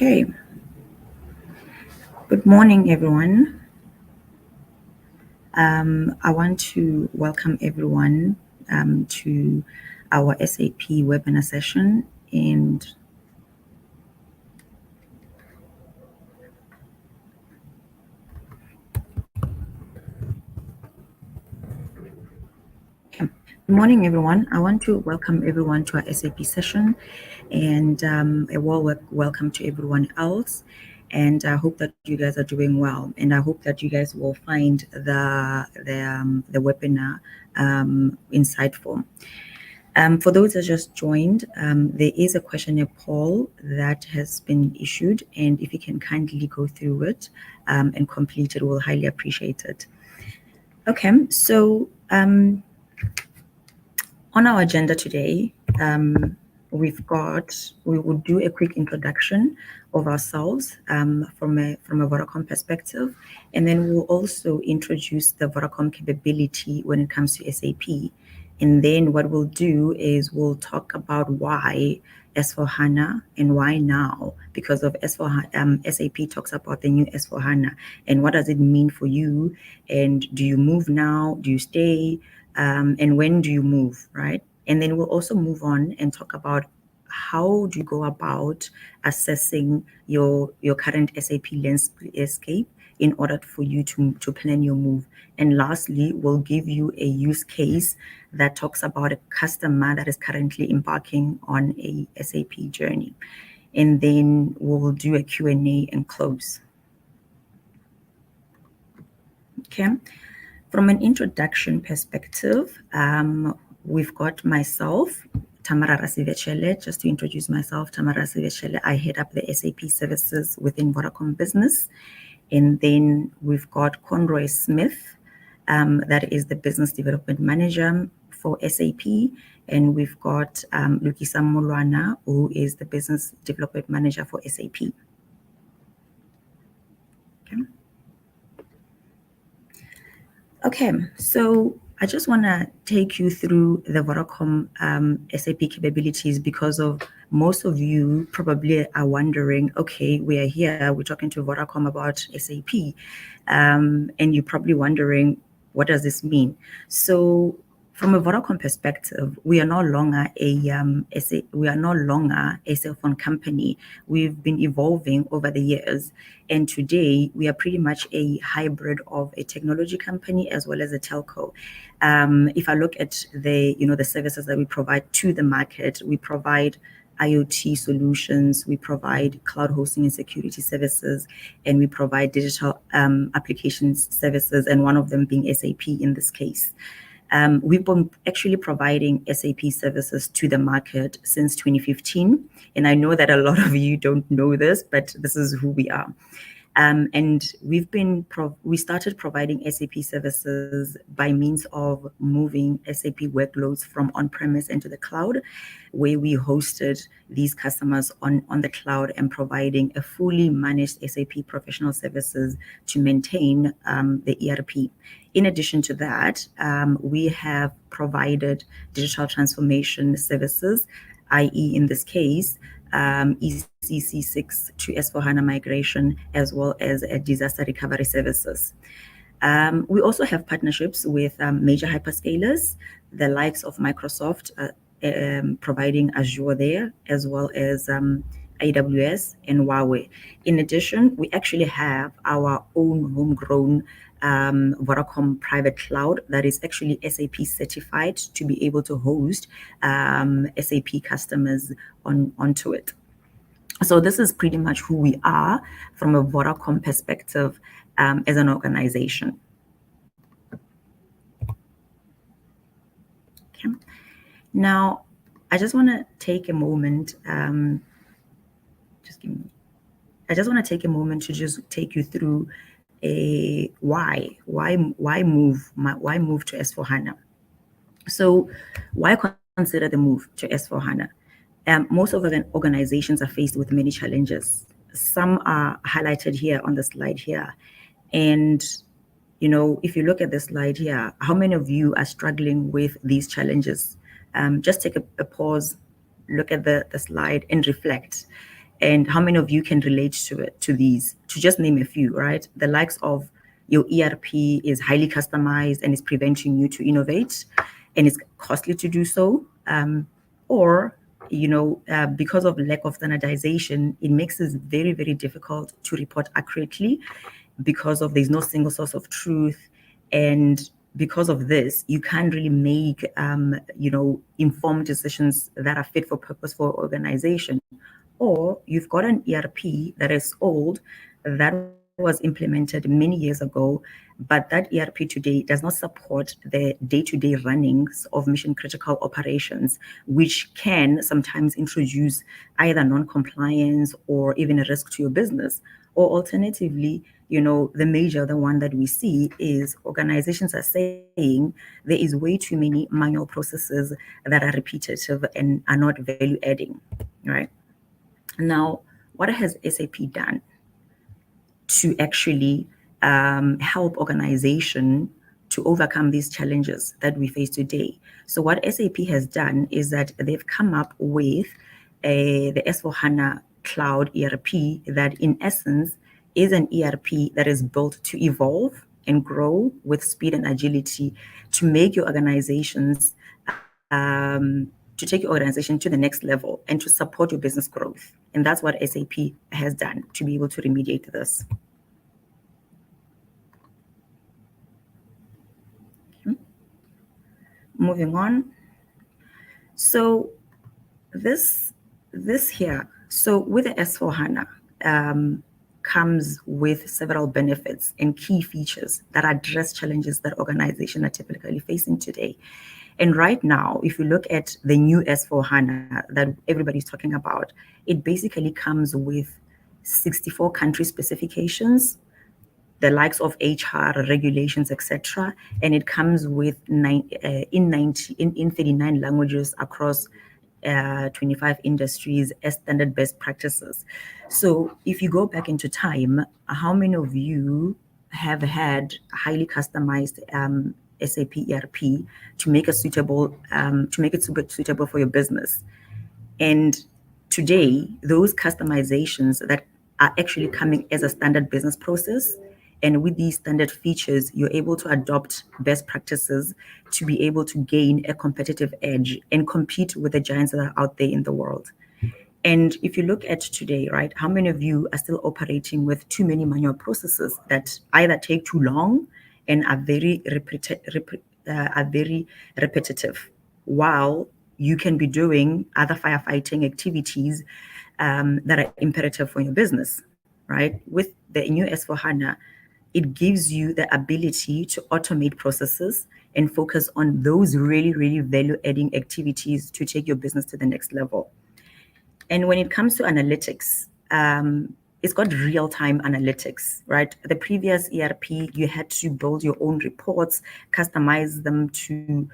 Okay. Good morning, everyone. I want to welcome everyone to our SAP webinar session. And good morning, everyone. I want to welcome everyone to our SAP session, and a welcome to everyone else. And I hope that you guys are doing well, and I hope that you guys will find the webinar insightful. For those that just joined, there is a questionnaire poll that has been issued, and if you can kindly go through it and complete it, we'll highly appreciate it. Okay, so on our agenda today, we will do a quick introduction of ourselves from a Vodacom perspective, and then we'll also introduce the Vodacom capability when it comes to SAP. And then what we'll do is we'll talk about why S4HANA and why now, because of SAP talks about the new S4HANA and what does it mean for you, and do you move now, do you stay, and when do you move, right? And then we'll also move on and talk about how do you go about assessing your current SAP landscape in order for you to plan your move. And lastly, we'll give you a use case that talks about a customer that is currently embarking on a SAP journey. And then we'll do a Q&A and close. Okay. From an introduction perspective, we've got myself, Tamara Rasivechele. Just to introduce myself, Tamara Rasivechele, I head up the SAP services within Vodacom Business. And then we've got Conroy Smith, that is the Business Development Manager for SAP. And we've got Lukisa Mulwana, who is the Business Development Manager for SAP. Okay, so I just want to take you through the Vodacom SAP capabilities, because of most of you probably are wondering, okay, we are here, we're talking to Vodacom about SAP, and you're probably wondering, what does this mean? So from a Vodacom perspective, we are no longer a cell phone company. We've been evolving over the years, and today we are pretty much a hybrid of a technology company as well as a telco. If I look at the services that we provide to the market, we provide IoT solutions, we provide cloud hosting and security services, and we provide digital applications services, and one of them being SAP in this case. We've been actually providing SAP services to the market since 2015. And I know that a lot of you don't know this, but this is who we are. And we started providing SAP services by means of moving SAP workloads from on-premise into the cloud, where we hosted these customers on the cloud and providing a fully managed SAP professional services to maintain the ERP. In addition to that, we have provided digital transformation services, i.e. in this case, ECC6 to S4HANA migration, as well as disaster recovery services. We also have partnerships with major hyperscalers, the likes of Microsoft, providing Azure there, as well as AWS and Huawei. In addition, we actually have our own homegrown Vodacom private cloud that is actually SAP certified to be able to host SAP customers onto it. So this is pretty much who we are from a Vodacom perspective as an organization. Okay. Now, I just want to take a moment. I just want to take a moment to just take you through why move to S4HANA. So why consider the move to S4HANA? Most of the organizations are faced with many challenges. Some are highlighted here on the slide here. And, if you look at the slide here, how many of you are struggling with these challenges? Just take a pause, look at the slide and reflect. And how many of you can relate to these? To just name a few, right? The likes of your ERP is highly customized and is preventing you to innovate, and it's costly to do so. Or because of lack of standardization, it makes it very, very difficult to report accurately because of there's no single source of truth. And because of this, you can't really make informed decisions that are fit for purpose for organization. Or you've got an ERP that is old, that was implemented many years ago, but that ERP today does not support the day-to-day runnings of mission critical operations, which can sometimes introduce either non-compliance or even a risk to your business. Or alternatively, the one that we see is organizations are saying there is way too many manual processes that are repetitive and are not value adding, right? Now, what has SAP done to actually help organization to overcome these challenges that we face today? So what SAP has done is that they've come up with the S4HANA Cloud ERP that in essence is an ERP that is built to evolve and grow with speed and agility to make your organizations to take your organization to the next level and to support your business growth. And that's what SAP has done to be able to remediate this. Okay. Moving on. So this here, so with the S4HANA, comes with several benefits and key features that address challenges that organizations are typically facing today. And right now, if you look at the new S4HANA that everybody's talking about, it basically comes with 64 country specifications, the likes of HR regulations, etc., and it comes with in 39 languages across 25 industries as standard best practices. So if you go back into time, how many of you have had highly customized SAP ERP to make it suitable for your business? And today, those customizations that are actually coming as a standard business process, and with these standard features, you're able to adopt best practices to be able to gain a competitive edge and compete with the giants that are out there in the world. And if you look at today, right, how many of you are still operating with too many manual processes that either take too long and are very repetitive, while you can be doing other firefighting activities that are imperative for your business, right? With the new S4HANA, it gives you the ability to automate processes and focus on those really, really value-adding activities to take your business to the next level. And when it comes to analytics, it's got real-time analytics, right? The previous ERP, you had to build your own reports, customize them to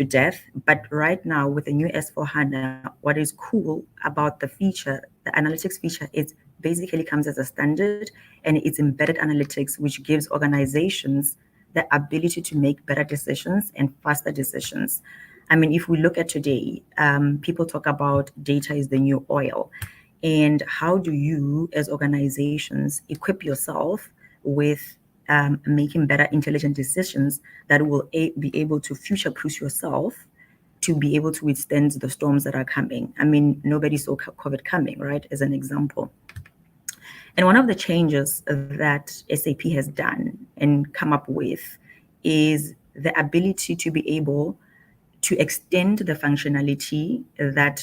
death. But right now, with the new S4HANA, what is cool about the feature, the analytics feature, it basically comes as a standard, and it's embedded analytics, which gives organizations the ability to make better decisions and faster decisions. I mean, if we look at today, people talk about data is the new oil. And how do you, as organizations, equip yourself with making better intelligent decisions that will be able to future-proof yourself to be able to withstand the storms that are coming? I mean, nobody saw COVID coming, right, as an example. And one of the changes that SAP has done and come up with is the ability to be able to extend the functionality that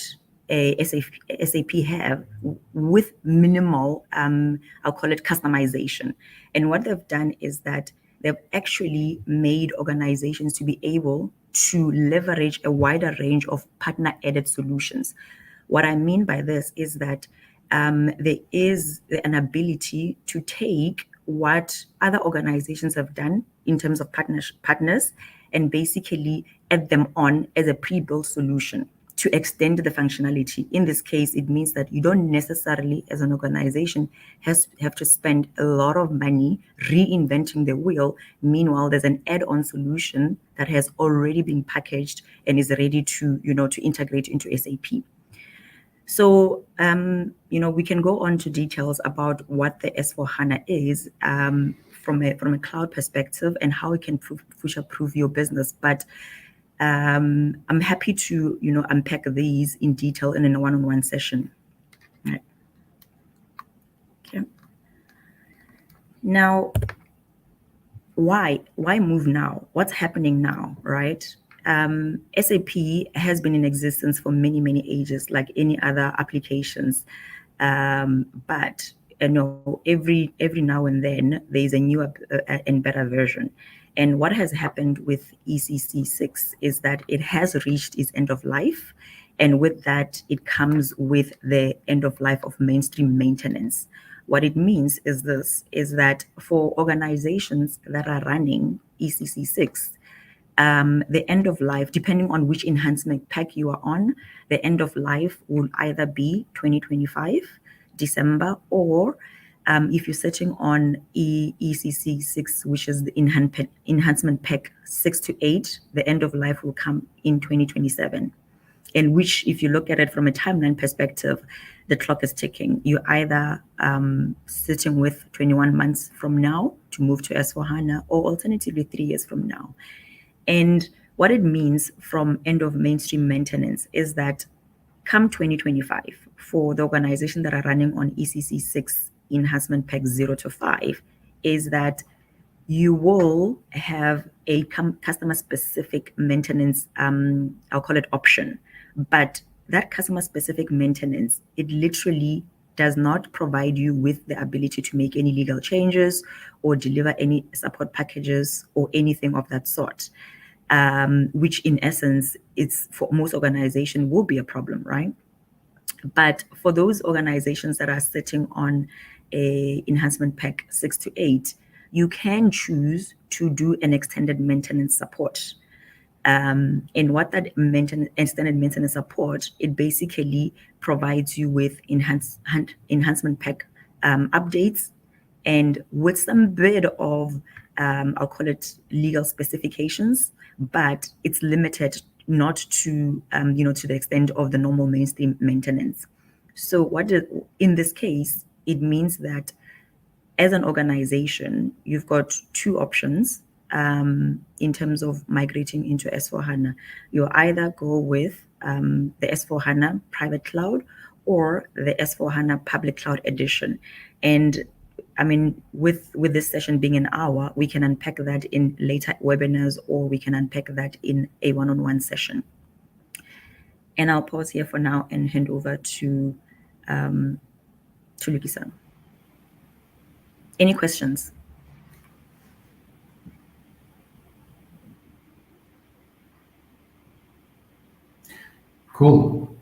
SAP have with minimal, I'll call it customization. And what they've done is that they've actually made organizations to be able to leverage a wider range of partner-added solutions. What I mean by this is that there is an ability to take what other organizations have done in terms of partners and basically add them on as a pre-built solution to extend the functionality. In this case, it means that you don't necessarily, as an organization, have to spend a lot of money reinventing the wheel. Meanwhile, there's an add-on solution that has already been packaged and is ready to, to integrate into SAP. So, we can go on to details about what the S4HANA is from a cloud perspective and how it can future-proof your business. But I'm happy to, unpack these in detail in a one-on-one session. Right. Okay. Now, why move now? What's happening now, right? SAP has been in existence for many, many ages, like any other applications. But every now and then there's a new and better version. And what has happened with ECC6 is that it has reached its end of life. And with that, it comes with the end of life of mainstream maintenance. What it means is that for organizations that are running ECC6, the end of life, depending on which enhancement pack you are on, the end of life will either be 2025, December, or if you're sitting on ECC6, which is the enhancement pack 6 to 8, the end of life will come in 2027. And which, if you look at it from a timeline perspective, the clock is ticking. You're either sitting with 21 months from now to move to S4HANA, or alternatively 3 years from now. And what it means from end of mainstream maintenance is that come 2025, for the organization that are running on ECC6 enhancement pack 0 to 5, is that you will have a customer specific maintenance, I'll call it option. But that customer specific maintenance, it literally does not provide you with the ability to make any legal changes or deliver any support packages or anything of that sort. Which in essence, it's for most organizations will be a problem, right? But for those organizations that are sitting on a enhancement pack 6 to 8, you can choose to do an extended maintenance support. And what that extended maintenance support, it basically provides you with enhancement pack updates, and with some bit of I'll call it legal specifications, but it's limited not to to the extent of the normal mainstream maintenance. So in this case, it means that as an organization, you've got two options in terms of migrating into S4HANA. You either go with the S4HANA private cloud or the S4HANA public cloud edition. And I mean, with this session being an hour, we can unpack that in later webinars, or we can unpack that in a one-on-one session. And I'll pause here for now and hand over to Luki-san. Any questions? Cool.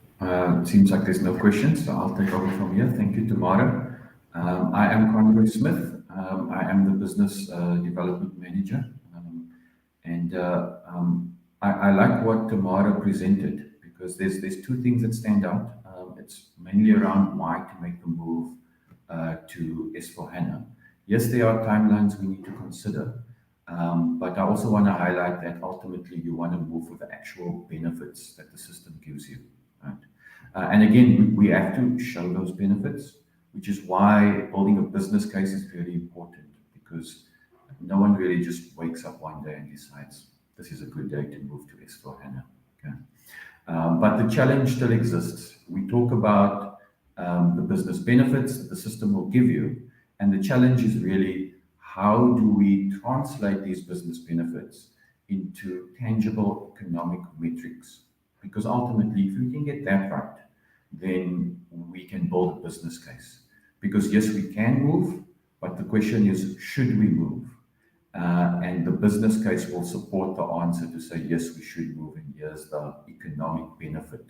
Seems like there's no questions, so I'll take over from here. Thank you, Tamara. I am Conroy Smith. I am the Business Development Manager. I like what Tamara presented, because there's two things that stand out. It's mainly around why to make the move to S4HANA. Yes, there are timelines we need to consider, but I also want to highlight that ultimately you want to move for the actual benefits that the system gives you. Right? And again, we have to show those benefits, which is why building a business case is very important, because no one really just wakes up one day and decides this is a good day to move to S4HANA. Okay? But the challenge still exists. We talk about the business benefits that the system will give you, and the challenge is really, how do we translate these business benefits into tangible economic metrics? Because ultimately, if we can get that right, then we can build a business case. Because yes, we can move, but the question is, should we move? And the business case will support the answer to say, yes, we should move, and here's the economic benefit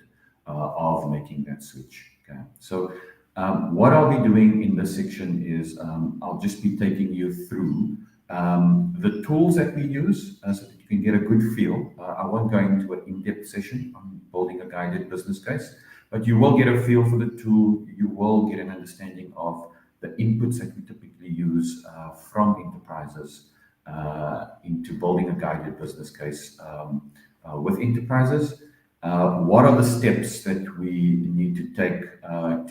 of making that switch. Okay. So what I'll be doing in this section is I'll just be taking you through the tools that we use so that you can get a good feel. I won't go into an in-depth session on building a guided business case, but you will get a feel for the tool. You will get an understanding of the inputs that we typically use from enterprises into building a guided business case with enterprises. what are the steps that we need to take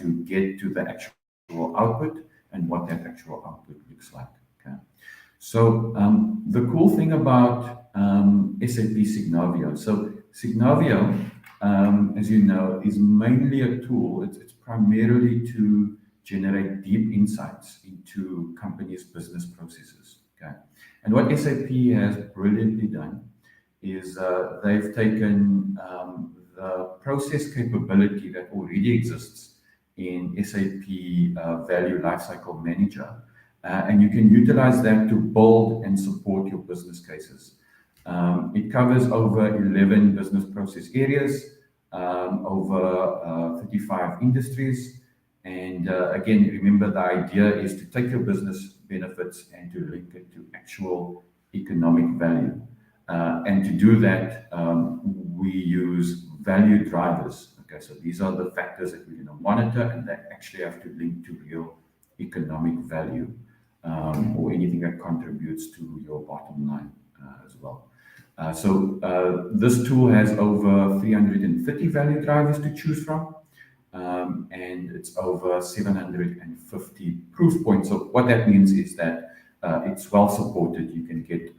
to get to the actual output and what that actual output looks like. Okay. So the cool thing about SAP Signavio, so Signavio, as you know, is mainly a tool. It's primarily to generate deep insights into companies' business processes. Okay, and what SAP has brilliantly done is they've taken the process capability that already exists in SAP Value Lifecycle Manager, and you can utilize that to build and support your business cases. It covers over 11 business process areas, over 35 industries. And again, remember the idea is to take your business benefits and to link it to actual economic value. And to do that, we use value drivers. Okay, so these are the factors that we're going to monitor and that actually have to link to real economic value, or anything that contributes to your bottom line as well. So this tool has over 330 value drivers to choose from, and it's over 750 proof points. So what that means is that it's well supported. You can get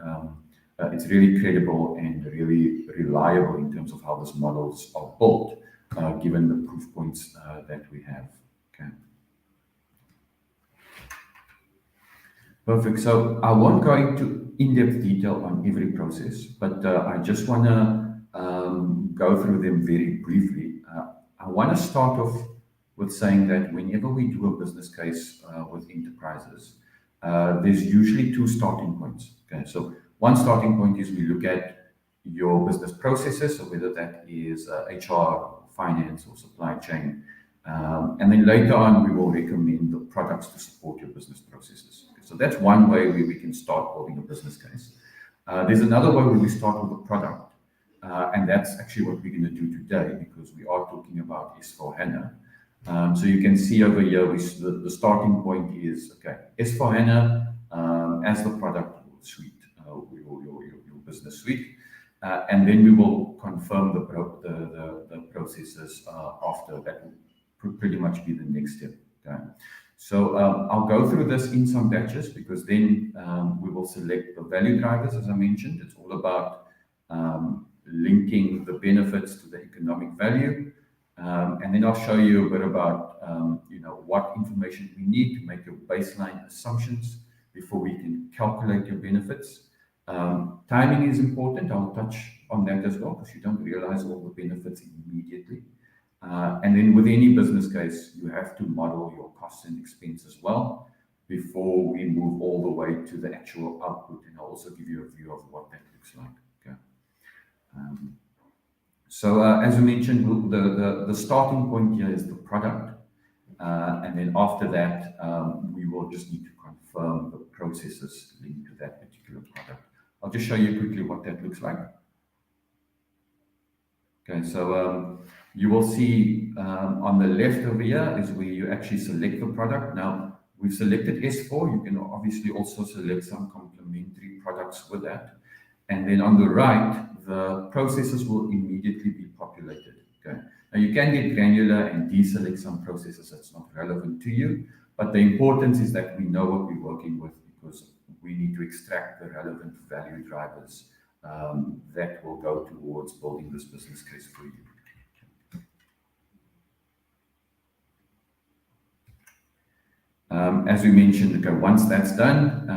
it's really credible and really reliable in terms of how these models are built, given the proof points that we have. Okay. Perfect. So I won't go into in-depth detail on every process, but I just want to go through them very briefly. I want to start off with saying that whenever we do a business case with enterprises, there's usually two starting points. Okay, so one starting point is we look at your business processes, so whether that is HR, finance, or supply chain. And then later on, we will recommend the products to support your business processes. Okay, so that's one way where we can start building a business case. There's another way where we start with a product, and that's actually what we're going to do today because we are talking about S4HANA. So you can see over here, the starting point is, okay, S4HANA as the product suite, your business suite. And then we will confirm the processes after that. Will pretty much be the next step. Okay. So I'll go through this in some batches because then we will select the value drivers, as I mentioned. It's all about linking the benefits to the economic value. And then I'll show you a bit about what information we need to make your baseline assumptions before we can calculate your benefits. Timing is important. I'll touch on that as well because you don't realize all the benefits immediately. And then with any business case, you have to model your costs and expense as well before we move all the way to the actual output. And I'll also give you a view of what that looks like. Okay. So as we mentioned, the starting point here is the product. And then after that, we will just need to confirm the processes linked to that particular product. I'll just show you quickly what that looks like. Okay, so you will see on the left over here is where you actually select the product. Now, we've selected S4. You can obviously also select some complementary products with that. And then on the right, the processes will immediately be populated. Okay. Now, you can get granular and deselect some processes that's not relevant to you. But the importance is that we know what we're working with because we need to extract the relevant value drivers that will go towards building this business case for you. As we mentioned, okay, once that's done,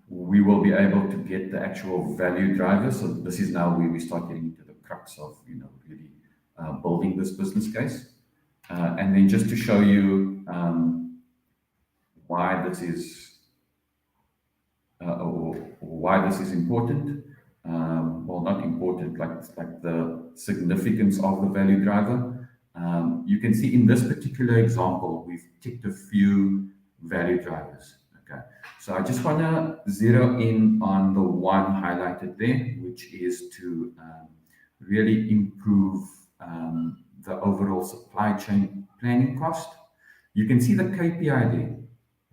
we will be able to get the actual value drivers. So this is now where we start getting into the crux of really building this business case. And then just to show you why this is important. Well, not important, like the significance of the value driver. You can see in this particular example, we've ticked a few value drivers. Okay, so I just want to zero in on the one highlighted there, which is to really improve the overall supply chain planning cost. You can see the KPI there,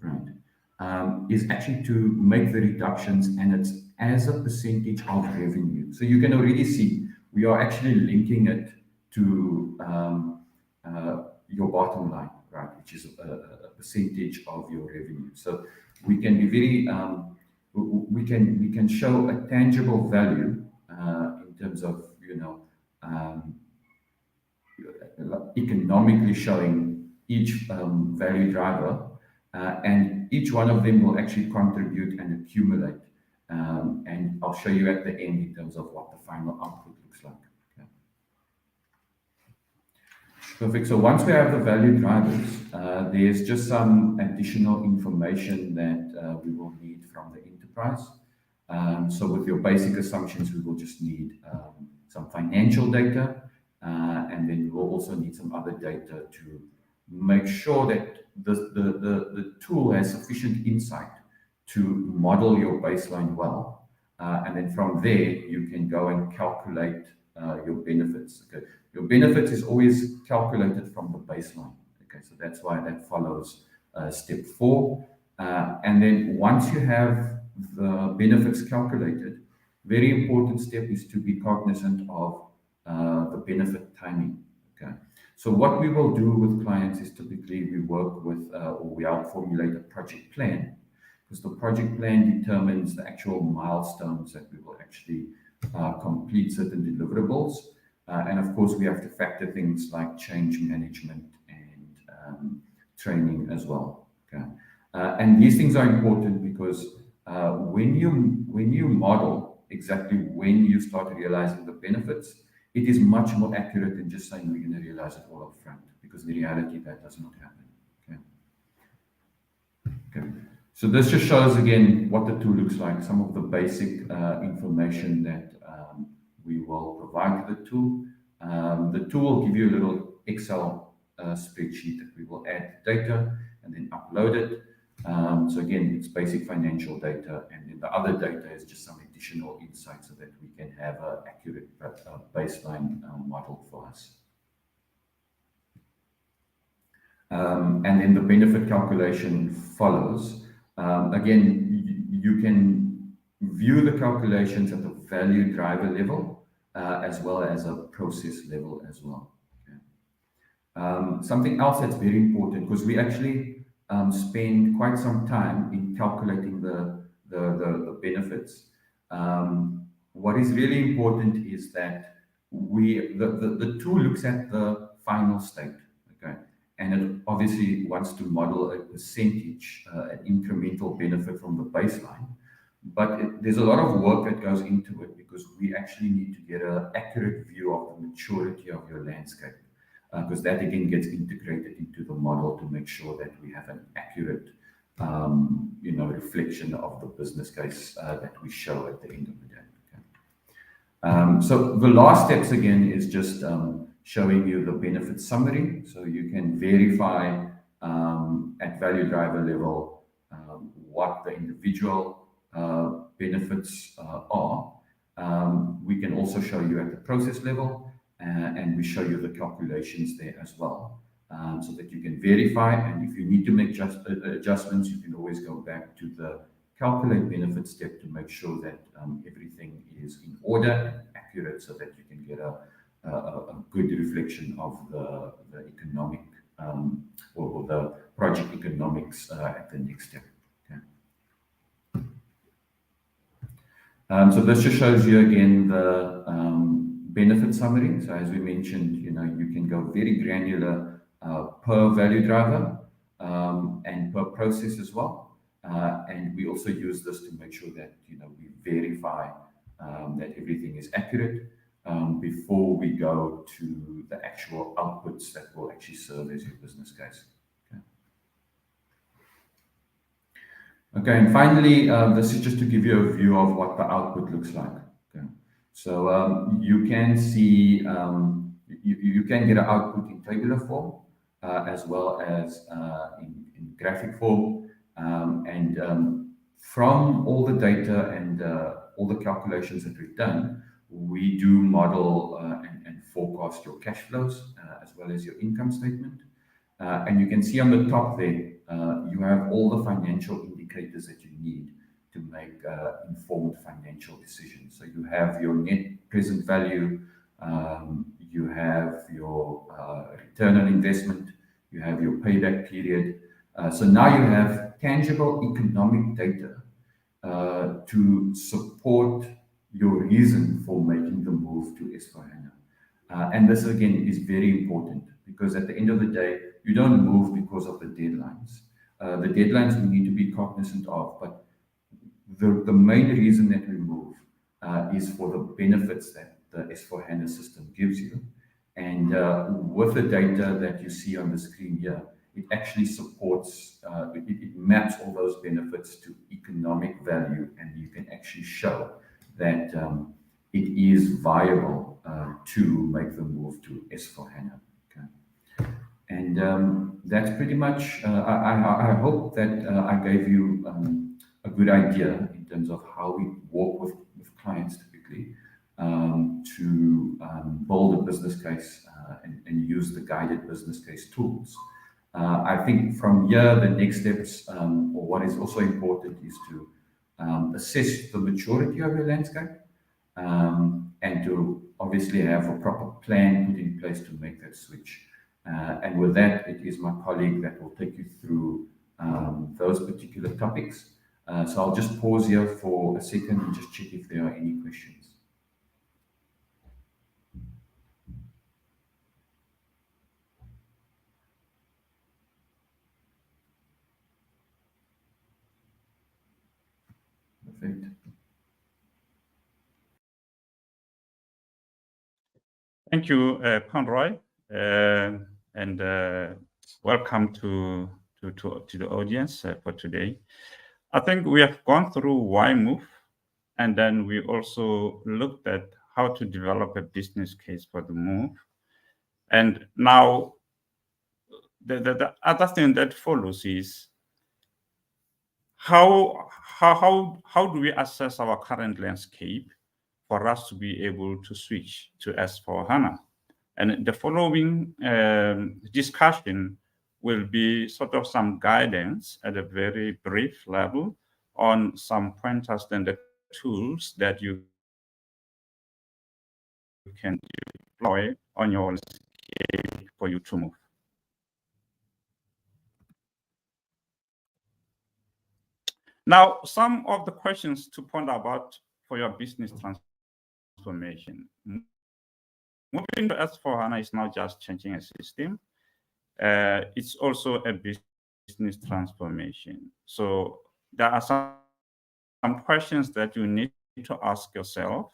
right? Is actually to make the reductions, and it's as a percentage of revenue. So you can already see we are actually linking it to your bottom line, right, which is a percentage of your revenue. So we can be very we can show a tangible value in terms of economically showing each value driver, and each one of them will actually contribute and accumulate. And I'll show you at the end in terms of what the final output looks like. Okay. Perfect. So once we have the value drivers, there's just some additional information that we will need from the enterprise. So with your basic assumptions, we will just need some financial data, and then we'll also need some other data to make sure that the tool has sufficient insight to model your baseline well. And then from there, you can go and calculate your benefits. Okay. Your benefits is always calculated from the baseline. Okay, so that's why that follows step 4. And then once you have the benefits calculated, very important step is to be cognizant of the benefit timing. Okay, so what we will do with clients is typically we work with or we help formulate a project plan, because the project plan determines the actual milestones that we will actually complete certain deliverables. And of course, we have to factor things like change management and training as well. Okay, and these things are important because when you model exactly when you start realizing the benefits, it is much more accurate than just saying we're going to realize it all up front, because in reality that does not happen. Okay. Okay. So this just shows again what the tool looks like, some of the basic information that we will provide to the tool. The tool will give you a little Excel spreadsheet that we will add data and then upload it. So again, it's basic financial data, and then the other data is just some additional insight so that we can have an accurate baseline model for us. And then the benefit calculation follows. Again, you can view the calculations at the value driver level as well as a process level as well. Okay. Something else that's very important, because we actually spend quite some time in calculating the benefits. What is really important is that the tool looks at the final state, okay, and it obviously wants to model a percentage, an incremental benefit from the baseline. But there's a lot of work that goes into it, because we actually need to get an accurate view of the maturity of your landscape. Because that again gets integrated into the model to make sure that we have an accurate, reflection of the business case that we show at the end of the day. Okay. So the last steps again is just showing you the benefit summary, so you can verify at value driver level what the individual benefits are. We can also show you at the process level. And we show you the calculations there as well, so that you can verify. And if you need to make adjustments, you can always go back to the calculate benefit step to make sure that everything is in order and accurate, so that you can get a good reflection of the economic or the project economics at the next step. Okay. So this just shows you again the benefit summary. So as we mentioned, you can go very granular per value driver and per process as well. And we also use this to make sure that we verify that everything is accurate before we go to the actual outputs that will actually serve as your business case. Okay, and finally, this is just to give you a view of what the output looks like. Okay. So you can see, you can get an output in tabular form as well as in graphic form. And from all the data and all the calculations that we've done, we do model and forecast your cash flows as well as your income statement. And you can see on the top there, you have all the financial indicators that you need to make informed financial decisions. So you have your net present value, you have your return on investment, you have your payback period. So now you have tangible economic data to support your reason for making the move to S/4HANA. And this again is very important because at the end of the day, you don't move because of the deadlines. The deadlines we need to be cognizant of, but the main reason that we move is for the benefits that the S/4HANA system gives you. And with the data that you see on the screen here, it actually supports, it maps all those benefits to economic value, and you can actually show that it is viable to make the move to S/4HANA. Okay. And that's pretty much, I hope that I gave you a good idea in terms of how we work with clients typically to build a business case and use the guided business case tools. I think from here, the next steps, or what is also important, is to assess the maturity of your landscape and to obviously have a proper plan put in place to make that switch. And with that, it is my colleague that will take you through those particular topics. So I'll just pause here for a second and just check if there are any questions. Perfect. Thank you, Conroy, and welcome to the audience for today. I think we have gone through why move, and then we also looked at how to develop a business case for the move. And now the other thing that follows is how do we assess our current landscape for us to be able to switch to S/4HANA? And the following discussion will be sort of some guidance at a very brief level on some pointers and the tools that you can deploy on your landscape for you to move. Now, some of the questions to point about for your business transformation. Moving to S/4HANA is not just changing a system, it's also a business transformation. So there are some questions that you need to ask yourself.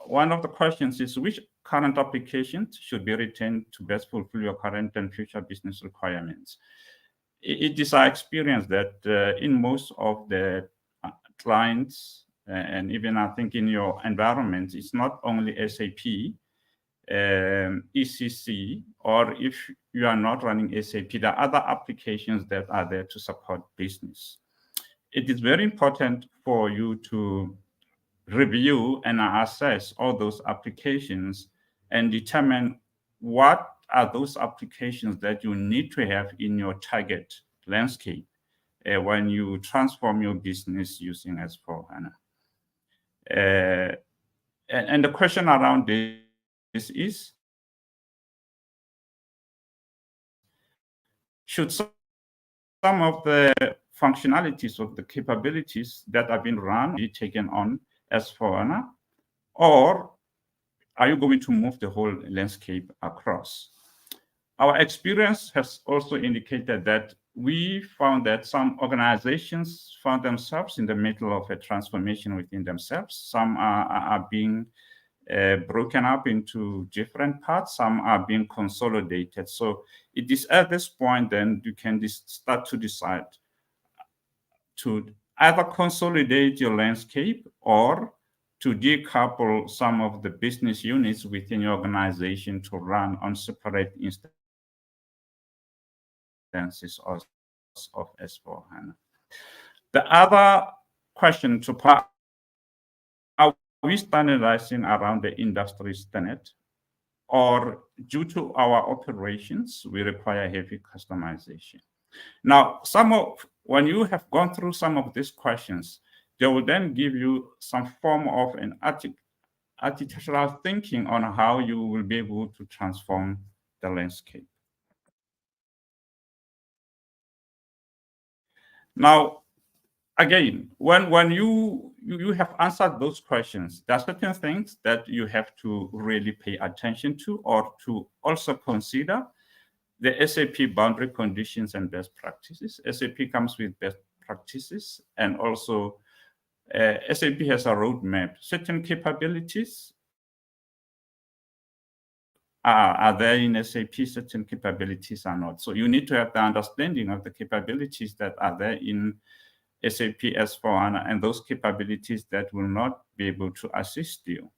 One of the questions is, which current applications should be retained to best fulfill your current and future business requirements? It is our experience that in most of the clients, and even I think in your environment, it's not only SAP, ECC, or if you are not running SAP, there are other applications that are there to support business. It is very important for you to review and assess all those applications and determine what are those applications that you need to have in your target landscape when you transform your business using S/4HANA. And the question around this is, should some of the functionalities of the capabilities that have been run be taken on S/4HANA, or are you going to move the whole landscape across? Our experience has also indicated that we found that some organizations found themselves in the middle of a transformation within themselves. Some are being broken up into different parts, some are being consolidated. So it is at this point then you can start to decide to either consolidate your landscape or to decouple some of the business units within your organization to run on separate instances of S/4HANA. The other question to put, are we standardizing around the industry standard, or due to our operations, we require heavy customization? Now, when you have gone through some of these questions, they will then give you some form of an architectural thinking on how you will be able to transform the landscape. Now, again, when you have answered those questions, there are certain things that you have to really pay attention to, or to also consider the SAP boundary conditions and best practices. SAP comes with best practices, and also SAP has a roadmap. Certain capabilities are there in SAP, certain capabilities are not. So you need to have the understanding of the capabilities that are there in SAP S/4HANA and those capabilities that will not be able to assist you.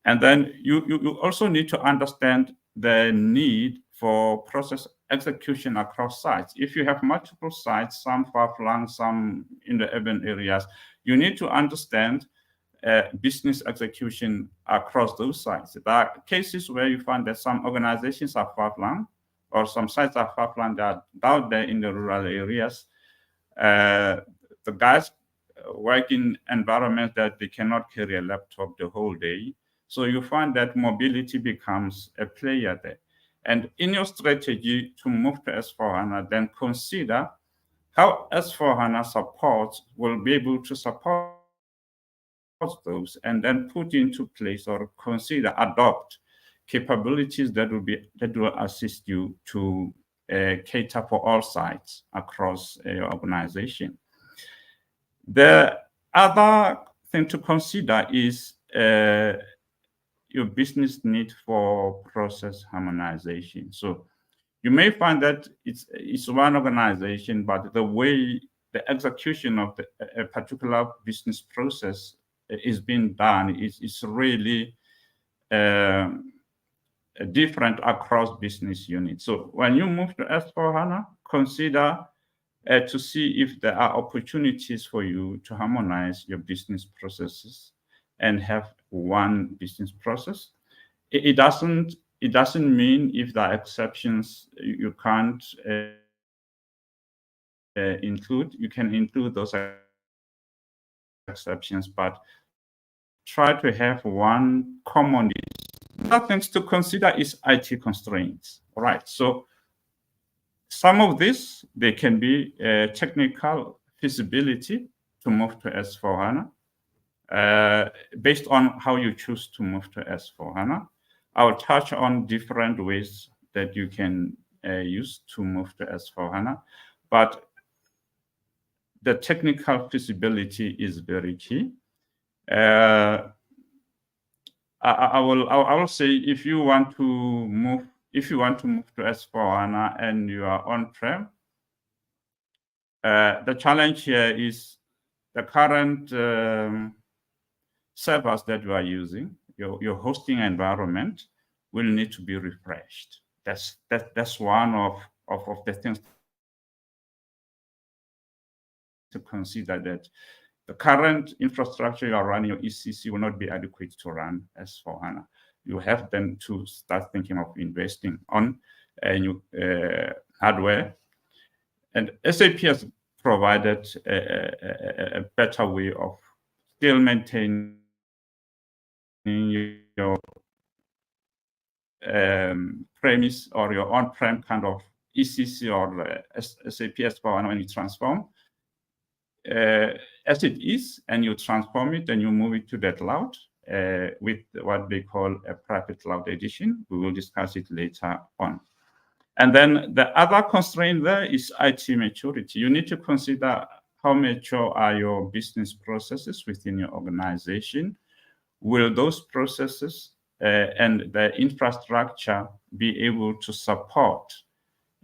And then you also need to understand the need for process execution across sites. If you have multiple sites, some far-flung, some in the urban areas, you need to understand business execution across those sites. There are cases where you find that some organizations are far-flung, or some sites are far-flung, that are out there in the rural areas. The guys work in environments that they cannot carry a laptop the whole day. So you find that mobility becomes a player there. And in your strategy to move to S/4HANA, then consider how S/4HANA supports will be able to support those, and then put into place or consider, adopt capabilities that will assist you to cater for all sites across your organization. The other thing to consider is your business need for process harmonization. So you may find that it's one organization, but the way the execution of a particular business process is being done is really different across business units. So when you move to S/4HANA, consider to see if there are opportunities for you to harmonize your business processes and have one business process. It doesn't mean if there are exceptions you can't include. You can include those exceptions, but try to have one common. Other things to consider is IT constraints. All right, so some of this, they can be technical feasibility to move to S/4HANA based on how you choose to move to S/4HANA. I'll touch on different ways that you can use to move to S/4HANA, but the technical feasibility is very key. I will say if you want to move to S/4HANA and you are on-prem, the challenge here is the current servers that you are using, your hosting environment will need to be refreshed. That's one of the things to consider, that the current infrastructure you are running, your ECC, will not be adequate to run S/4HANA. You have then to start thinking of investing on a new hardware. And SAP has provided a better way of still maintaining your premise or your on-prem kind of ECC or SAP S/4HANA when you transform as it is, and you transform it and you move it to the cloud with what they call a private cloud edition. We will discuss it later on. And then the other constraint there is IT maturity. You need to consider how mature are your business processes within your organization. Will those processes and the infrastructure be able to support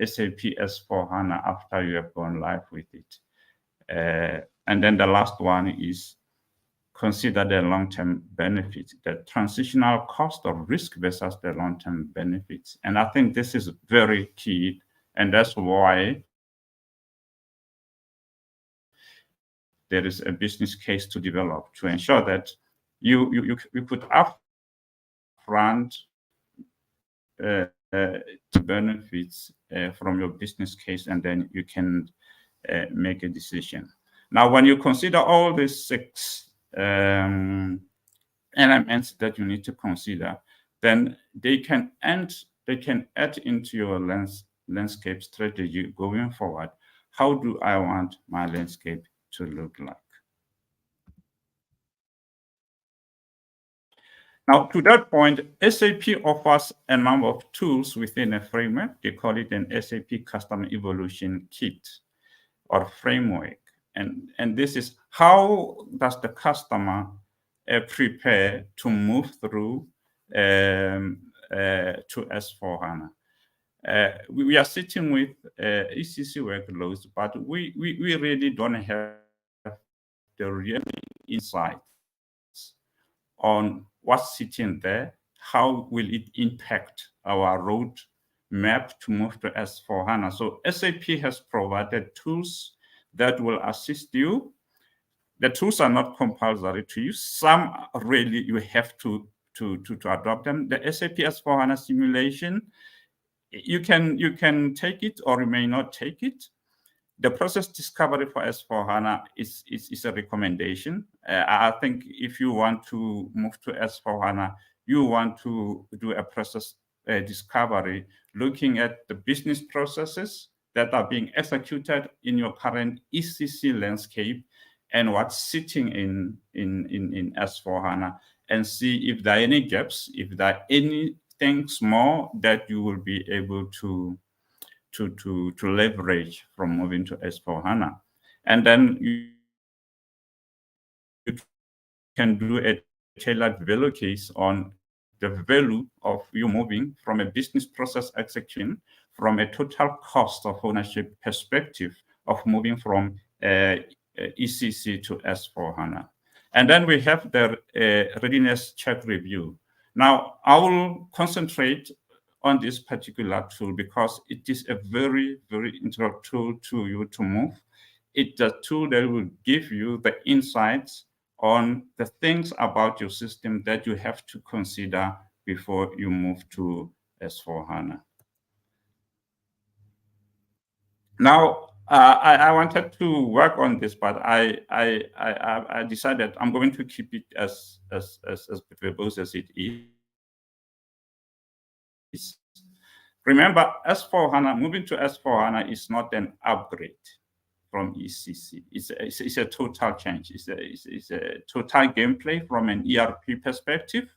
SAP S/4HANA after you have gone live with it? And then the last one is consider the long-term benefits, the transitional cost of risk versus the long-term benefits. And I think this is very key, and that's why there is a business case to develop to ensure that you put upfront benefits from your business case, and then you can make a decision. Now, when you consider all these 6 elements that you need to consider, then they can add into your landscape strategy going forward. How do I want my landscape to look like? Now, to that point, SAP offers a number of tools within a framework. They call it an SAP Customer Evolution Kit or framework. And this is how does the customer prepare to move through to S4HANA. We are sitting with ECC workloads, but we really don't have the real insights on what's sitting there, how will it impact our road map to move to S4HANA. So SAP has provided tools that will assist you. The tools are not compulsory to use. Some really you have to adopt them. The SAP S4HANA simulation, you can take it or you may not take it. The process discovery for S4HANA is a recommendation. I think if you want to move to S4HANA, you want to do a process discovery, looking at the business processes that are being executed in your current ECC landscape and what's sitting in S4HANA, and see if there are any gaps, if there are anything small that you will be able to leverage from moving to S4HANA. And then you can do a tailored value case on the value of you moving from a business process execution, from a total cost of ownership perspective of moving from ECC to S4HANA. And then we have the readiness check review. Now, I will concentrate on this particular tool because it is a very, very integral tool to you to move. It's a tool that will give you the insights on the things about your system that you have to consider before you move to S4HANA. Now, I wanted to work on this, but I decided I'm going to keep it as verbose as it is. Remember, S4HANA, moving to S4HANA is not an upgrade from ECC. It's a total change. It's a total gameplay from an ERP perspective.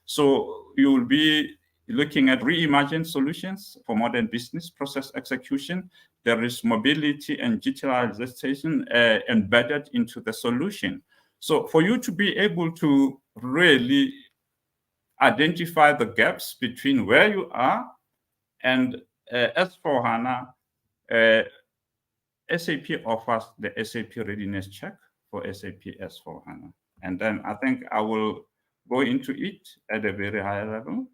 So you will be looking at reimagined solutions for modern business process execution. There is mobility and digitalization embedded into the solution. So for you to be able to really identify the gaps between where you are and S4HANA, SAP offers the SAP readiness check for SAP S4HANA. And then I think I will go into it at a very high level.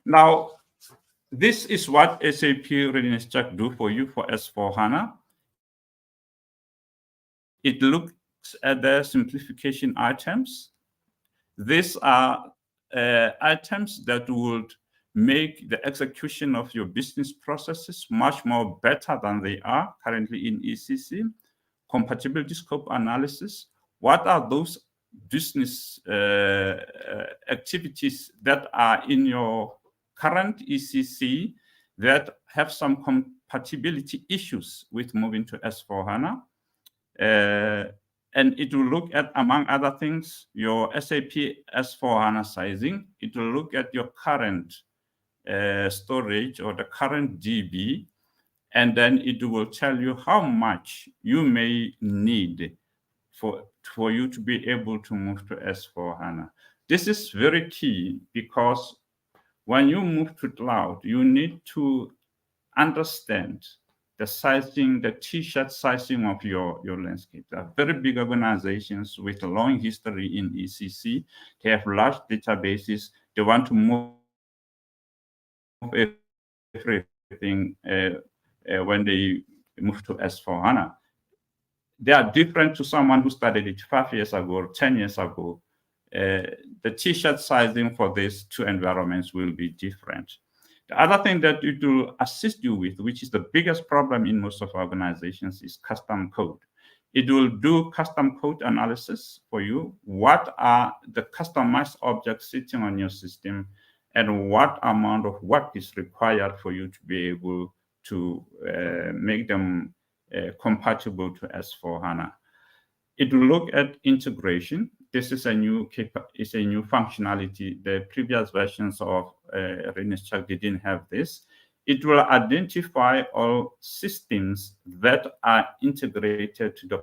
Now, this is what SAP readiness check do for you for S4HANA. It looks at the simplification items. These are items that would make the execution of your business processes much more better than they are currently in ECC. Compatibility scope analysis. What are those business activities that are in your current ECC that have some compatibility issues with moving to S4HANA? And it will look at, among other things, your SAP S4HANA sizing. It will look at your current storage or the current DB, and then it will tell you how much you may need for you to be able to move to S4HANA. This is very key because when you move to cloud, you need to understand the sizing, the T-shirt sizing of your landscape. They are very big organizations with a long history in ECC. They have large databases. They want to move everything when they move to S4HANA. They are different to someone who started it 5 years ago or 10 years ago. The T-shirt sizing for these two environments will be different. The other thing that it will assist you with, which is the biggest problem in most of organizations, is custom code. It will do custom code analysis for you. What are the customized objects sitting on your system, and what amount of work is required for you to be able to make them compatible to S4HANA. It will look at integration. This is a new functionality. The previous versions of Readiness Check didn't have this. It will identify all systems that are integrated to the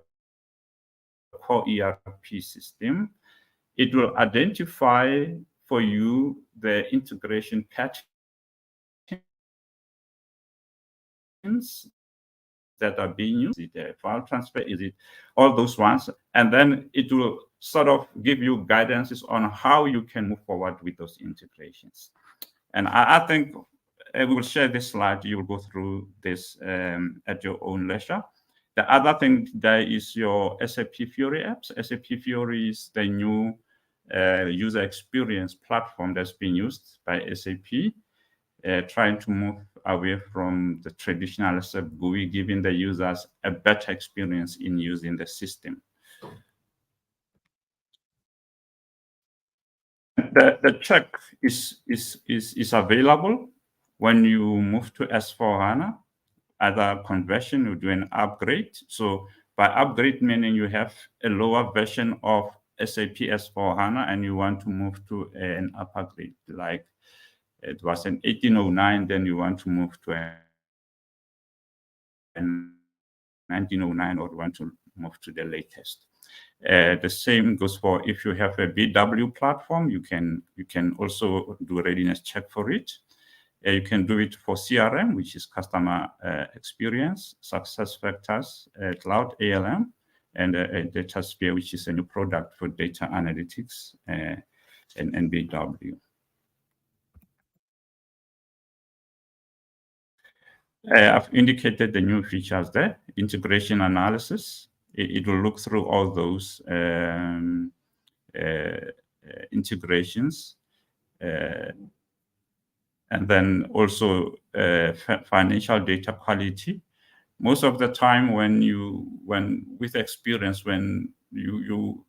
core ERP system. It will identify for you the integration patterns that are being used. Is it a file transfer? Is it all those ones? And then it will sort of give you guidances on how you can move forward with those integrations. And I think we will share this slide. You will go through this at your own leisure. The other thing there is your SAP Fiori apps. SAP Fiori is the new user experience platform that's being used by SAP, trying to move away from the traditional SAP GUI, giving the users a better experience in using the system. The check is available when you move to S4HANA. Either conversion, you do an upgrade. So by upgrade, meaning you have a lower version of SAP S4HANA and you want to move to an upper grade, like it was an 1809, then you want to move to a 1909 or want to move to the latest. The same goes for if you have a BW platform, you can also do a readiness check for it. You can do it for CRM, which is customer experience, success factors, cloud ALM, and DataSphere, which is a new product for data analytics and BW. I've indicated the new features there. Integration analysis. It will look through all those integrations. And then also financial data quality. Most of the time with experience, when you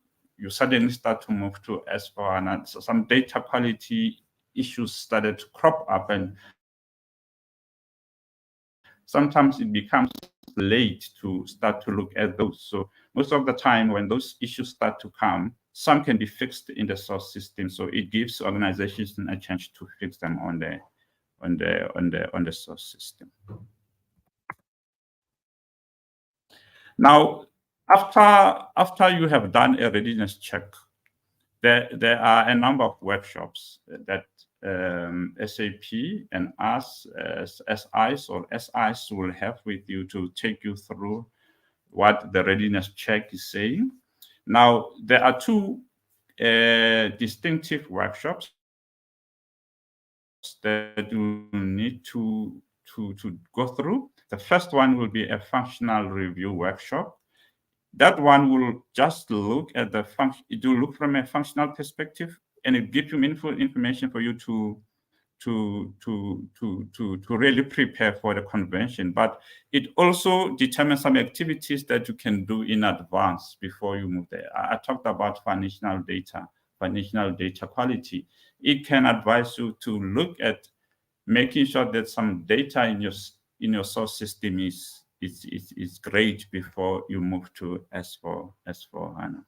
suddenly start to move to S4HANA, so some data quality issues started to crop up, and sometimes it becomes late to start to look at those. So most of the time when those issues start to come, some can be fixed in the source system. So it gives organizations a chance to fix them on the source system. Now, after you have done a readiness check, there are a number of workshops that SAP and us as SIs or SIs will have with you to take you through what the readiness check is saying. Now, there are two distinctive workshops that you need to go through. The first one will be a functional review workshop. That one will just look at the function. It will look from a functional perspective, and it gives you meaningful information for you to really prepare for the convention. But it also determines some activities that you can do in advance before you move there. I talked about financial data quality. It can advise you to look at making sure that some data in your source system is great before you move to S4HANA.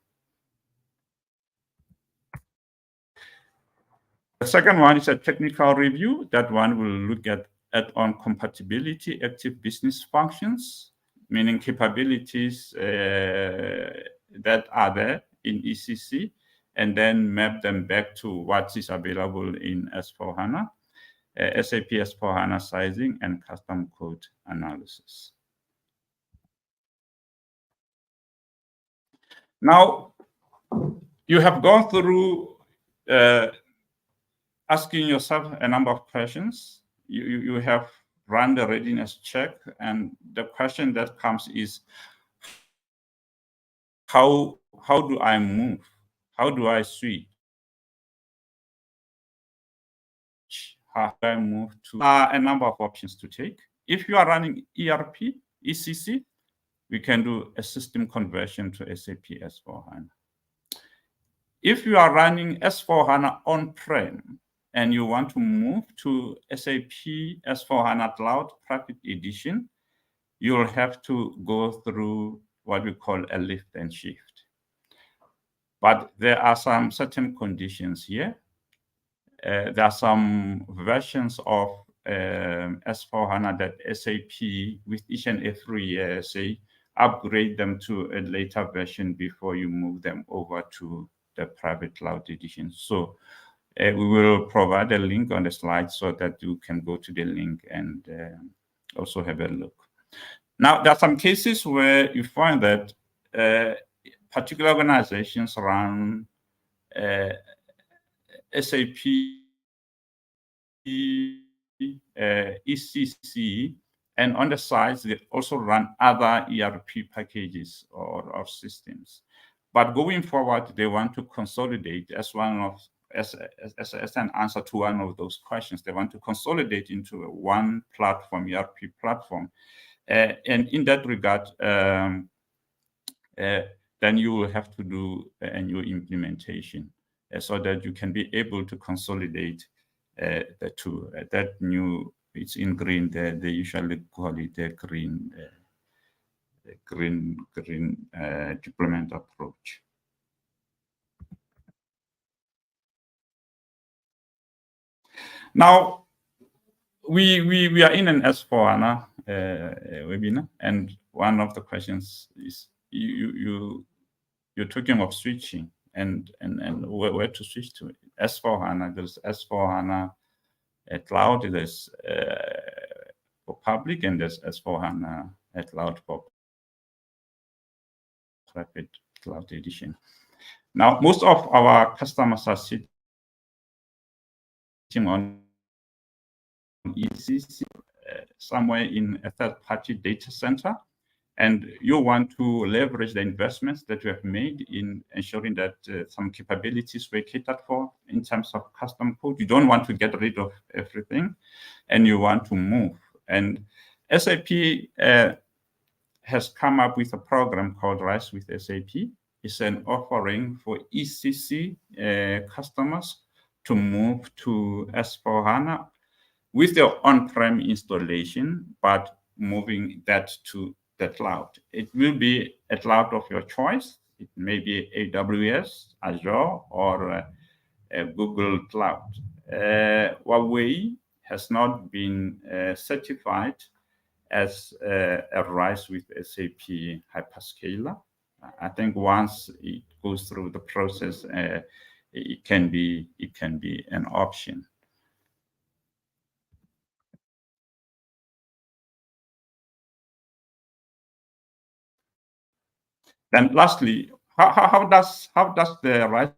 The second one is a technical review. That one will look at add-on compatibility, active business functions, meaning capabilities that are there in ECC, and then map them back to what is available in S4HANA, SAP S4HANA sizing, and custom code analysis. Now, you have gone through asking yourself a number of questions. You have run the readiness check, and the question that comes is, how do I move? How do I switch? How do I move to? A number of options to take. If you are running ERP, ECC, we can do a system conversion to SAP S/4HANA. If you are running S/4HANA on-prem and you want to move to SAP S/4HANA Cloud Private Edition, you'll have to go through what we call a lift and shift. But there are some certain conditions here. There are some versions of S/4HANA that SAP, with each and every year, say, upgrade them to a later version before you move them over to the private cloud edition. So we will provide a link on the slide so that you can go to the link and also have a look. Now, there are some cases where you find that particular organizations run SAP ECC, and on the sides, they also run other ERP packages or systems. But going forward, they want to consolidate as an answer to one of those questions. They want to consolidate into one platform, ERP platform. And in that regard, then you will have to do a new implementation so that you can be able to consolidate the two. That new, it's in green there. They usually call it the green deployment approach. Now, we are in an S/4HANA webinar, and one of the questions is you're talking of switching and where to switch to. S/4HANA, there's S/4HANA Cloud, there's for public, and there's S/4HANA Cloud for private cloud edition. Now, most of our customers are sitting on ECC somewhere in a third-party data center, and you want to leverage the investments that you have made in ensuring that some capabilities were catered for in terms of custom code. You don't want to get rid of everything, and you want to move. And SAP has come up with a program called Rise with SAP. It's an offering for ECC customers to move to S/4HANA with their on-prem installation, but moving that to the cloud. It will be a cloud of your choice. It may be AWS, Azure, or Google Cloud. Huawei has not been certified as a Rise with SAP hyperscaler. I think once it goes through the process, it can be an option. Then lastly, how does the Rise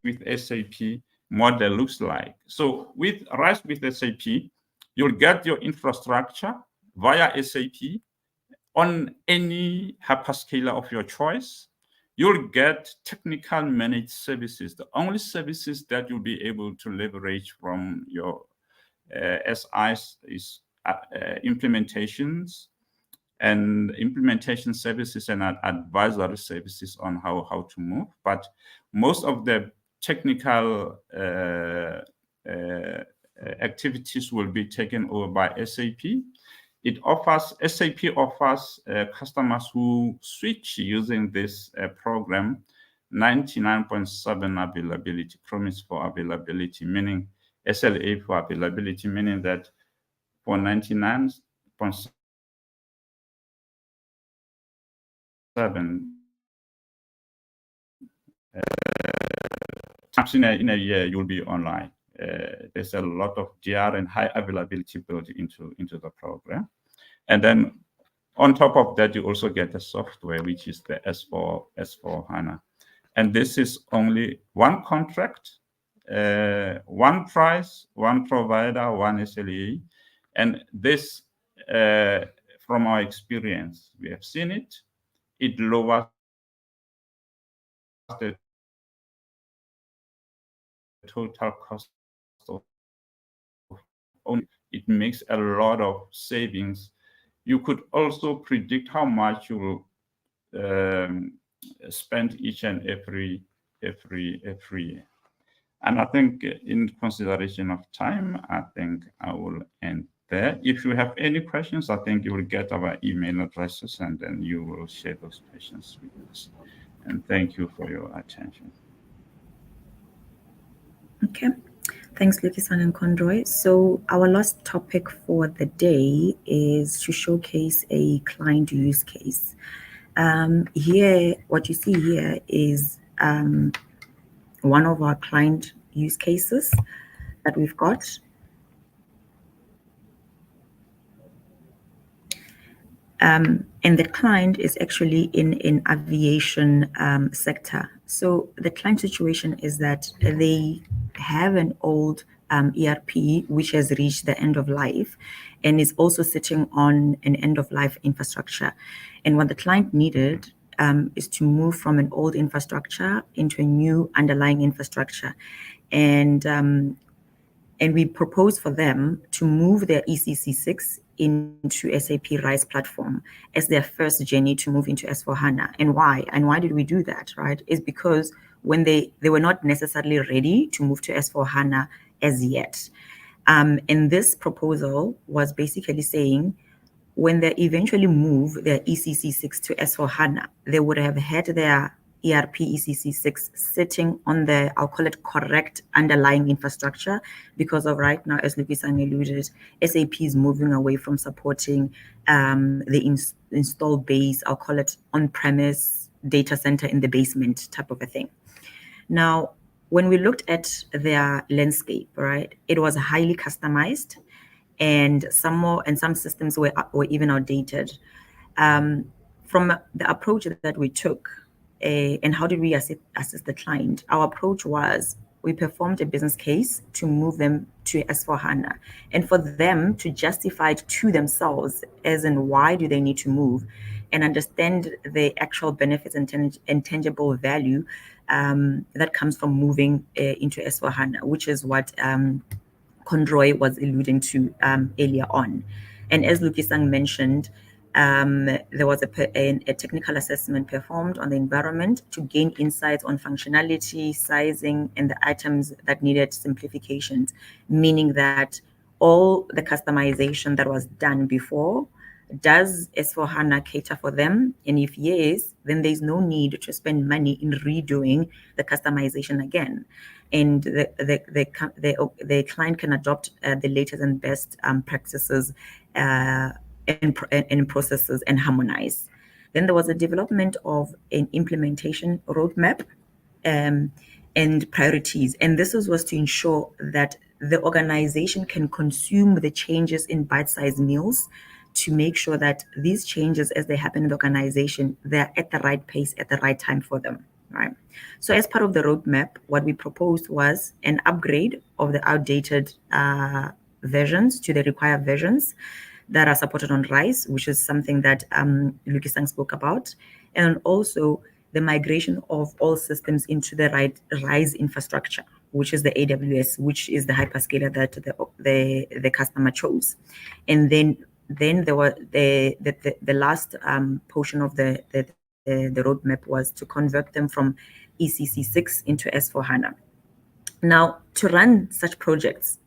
with SAP model looks like? So with Rise with SAP, you'll get your infrastructure via SAP on any hyperscaler of your choice. You'll get technical managed services, the only services that you'll be able to leverage from your SIs is implementations and implementation services and advisory services on how to move. But most of the technical activities will be taken over by SAP. SAP offers customers who switch using this program 99.7 availability, promise for availability, meaning SLA for availability, meaning that for 99.7 times in a year you'll be online. There's a lot of GR and high availability built into the program. And then on top of that, you also get the software, which is the S/4HANA. And this is only one contract, one price, one provider, one SLA. And this, from our experience, we have seen it. It lowers the total cost of ownership. It makes a lot of savings. you could also predict how much you will spend each and every year. And I think in consideration of time, I think I will end there. If you have any questions, I think you will get our email addresses and then you will share those questions with us. And thank you for your attention. Okay. Thanks, Lukisan and Conroy. So our last topic for the day is to showcase a client use case. Here, what you see here is one of our client use cases that we've got. And the client is actually in an aviation sector. So the client situation is that they have an old ERP which has reached the end of life and is also sitting on an end of life infrastructure. And what the client needed is to move from an old infrastructure into a new underlying infrastructure. And we propose for them to move their ECC6 into SAP RISE platform as their first journey to move into S4HANA. And why? And why did we do that, right? Is because when they were not necessarily ready to move to S4HANA as yet. And this proposal was basically saying, when they eventually move their ECC6 to S4HANA, they would have had their ERP ECC6 sitting on the, I'll call it, correct underlying infrastructure, because of right now, as Lukisan alluded, SAP is moving away from supporting the installed base, I'll call it on-premise data center in the basement type of a thing. Now, when we looked at their landscape, right, it was highly customized, and some systems were even outdated. From the approach that we took, and how did we assist the client? Our approach was we performed a business case to move them to S4HANA, and for them to justify it to themselves, as in why do they need to move, and understand the actual benefits and tangible value that comes from moving into S4HANA, which is what Conroy was alluding to earlier on. And as Lukisan mentioned, there was a technical assessment performed on the environment to gain insights on functionality, sizing, and the items that needed simplifications, meaning that all the customization that was done before, does S4HANA cater for them? And if yes, then there's no need to spend money in redoing the customization again. And the client can adopt the latest and best practices and processes and harmonize. Then there was a development of an implementation roadmap and priorities. And this was to ensure that the organization can consume the changes in bite-sized meals, to make sure that these changes, as they happen in the organization, they're at the right pace at the right time for them, right? So as part of the roadmap, what we proposed was an upgrade of the outdated versions to the required versions that are supported on RISE, which is something that Lukisan spoke about, and also the migration of all systems into the RISE infrastructure, which is the AWS, which is the hyperscaler that the customer chose. And then there was the last portion of the roadmap was to convert them from ECC6 into S4HANA. Now, to run such projects,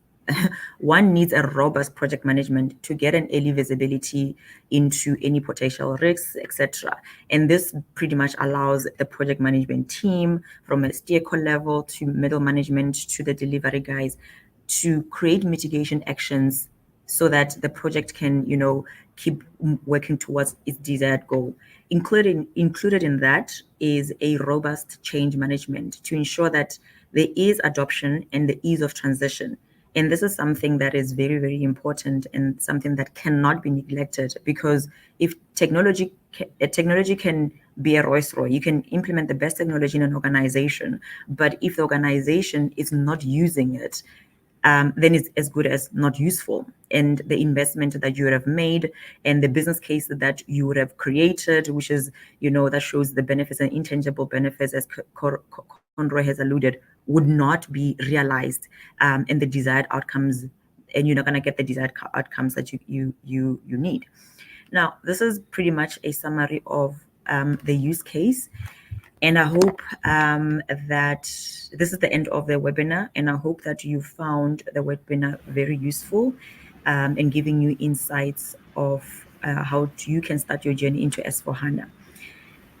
one needs a robust project management to get an early visibility into any potential risks, etc. And this pretty much allows the project management team, from a stakeholder level to middle management to the delivery guys, to create mitigation actions so that the project can, keep working towards its desired goal. Included in that is a robust change management to ensure that there is adoption and the ease of transition. And this is something that is very, very important and something that cannot be neglected, because if technology can be a Rolls-Royce, you can implement the best technology in an organization, but if the organization is not using it, then it's as good as not useful. And the investment that you would have made and the business case that you would have created, which is, that shows the benefits and intangible benefits, as Conroy has alluded, would not be realized, and the desired outcomes, and you're not going to get the desired outcomes that you need. Now, this is pretty much a summary of the use case. And I hope that this is the end of the webinar, and I hope that you found the webinar very useful in giving you insights of how you can start your journey into S4HANA.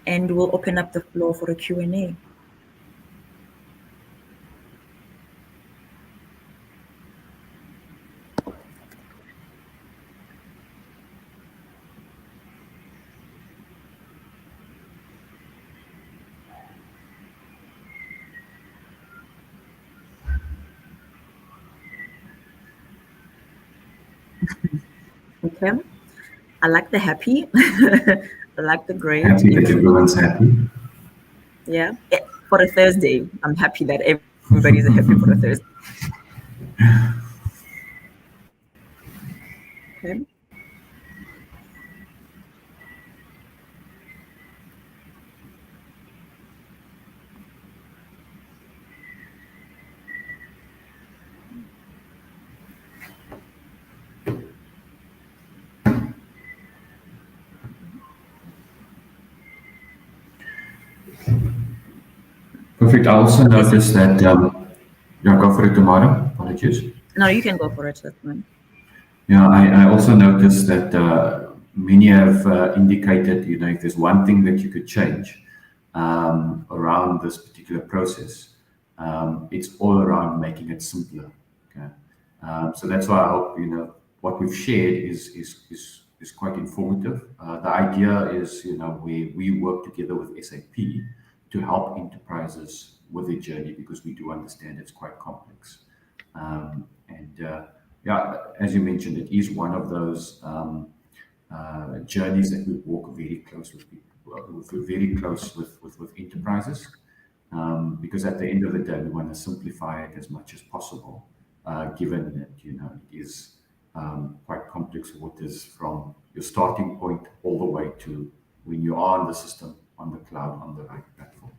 And we'll open up the floor for a Q&A. Okay. I like the happy. I like the great. Happy that everyone's happy. Yeah. For a Thursday, I'm happy that everybody's happy for a Thursday. Okay. Perfect. I also noticed that, yeah, go for it tomorrow. Apologies. No, you can go for it, that's fine. Yeah, I also noticed that many have indicated, if there's one thing that you could change around this particular process, it's all around making it simpler. Okay, so that's why I hope what we've shared is quite informative. The idea is we work together with SAP to help enterprises with their journey because we do understand it's quite complex. Yeah, as you mentioned, it is one of those journeys that we walk very close with people, very close with enterprises, because at the end of the day, we want to simplify it as much as possible, given that it is quite complex waters from your starting point all the way to when you are on the system, on the cloud, on the right platform.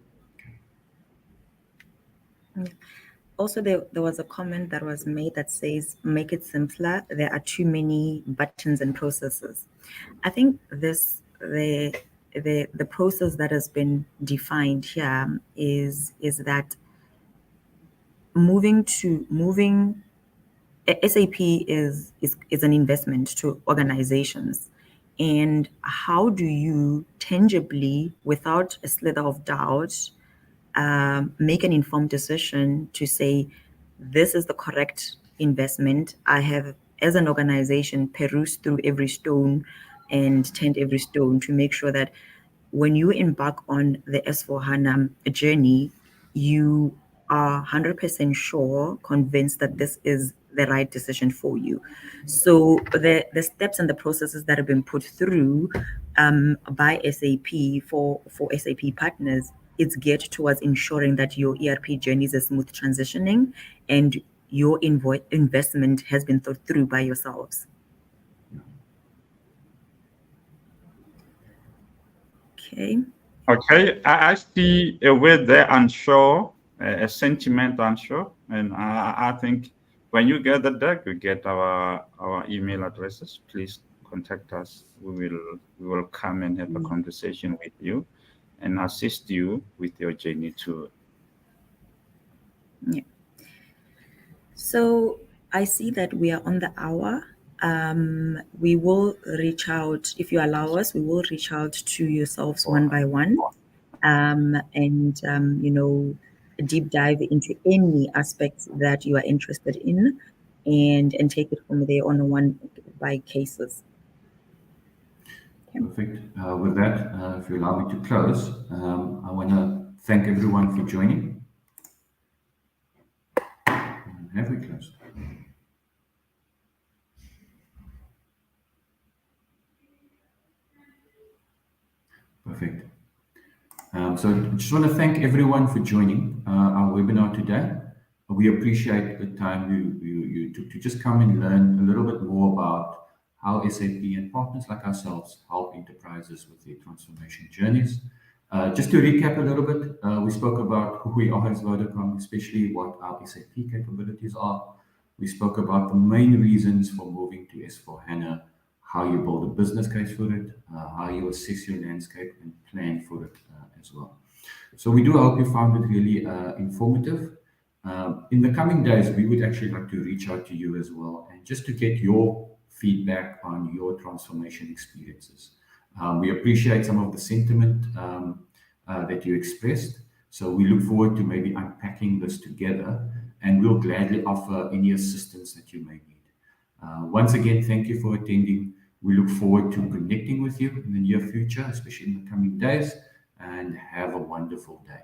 Also, there was a comment that was made that says, make it simpler. There are too many buttons and processes. I think the process that has been defined here is that SAP is an investment to organizations. And how do you tangibly, without a slither of doubt, make an informed decision to say, this is the correct investment. I have, as an organization, perused through every stone and turned every stone to make sure that when you embark on the S4HANA journey, you are 100% sure, convinced that this is the right decision for you. So the steps and the processes that have been put through by SAP for SAP partners, it's geared towards ensuring that your ERP journey is a smooth transitioning and your investment has been thought through by yourselves. Okay. Okay, I see a word there, unsure, a sentiment unsure, and I think when you get the deck, you get our email addresses. Please contact us. We will come and have a conversation with you and assist you with your journey too. Yeah. So I see that we are on the hour. We will reach out, if you allow us, we will reach out to yourselves one by one, and deep dive into any aspects that you are interested in, and take it from there on a one by cases. Perfect. With that, if you allow me to close, I want to thank everyone for joining. Have we closed? Perfect. So I just want to thank everyone for joining our webinar today. We appreciate the time you took to just come and learn a little bit more about how SAP and partners like ourselves help enterprises with their transformation journeys. Just to recap a little bit, we spoke about who we are as Vodacom, especially what our SAP capabilities are. We spoke about the main reasons for moving to S4HANA, how you build a business case for it, how you assess your landscape and plan for it as well. So we do hope you found it really informative. In the coming days, we would actually like to reach out to you as well, and just to get your feedback on your transformation experiences. We appreciate some of the sentiment that you expressed. So we look forward to maybe unpacking this together, and we'll gladly offer any assistance that you may need. Once again, thank you for attending. We look forward to connecting with you in the near future, especially in the coming days, and have a wonderful day.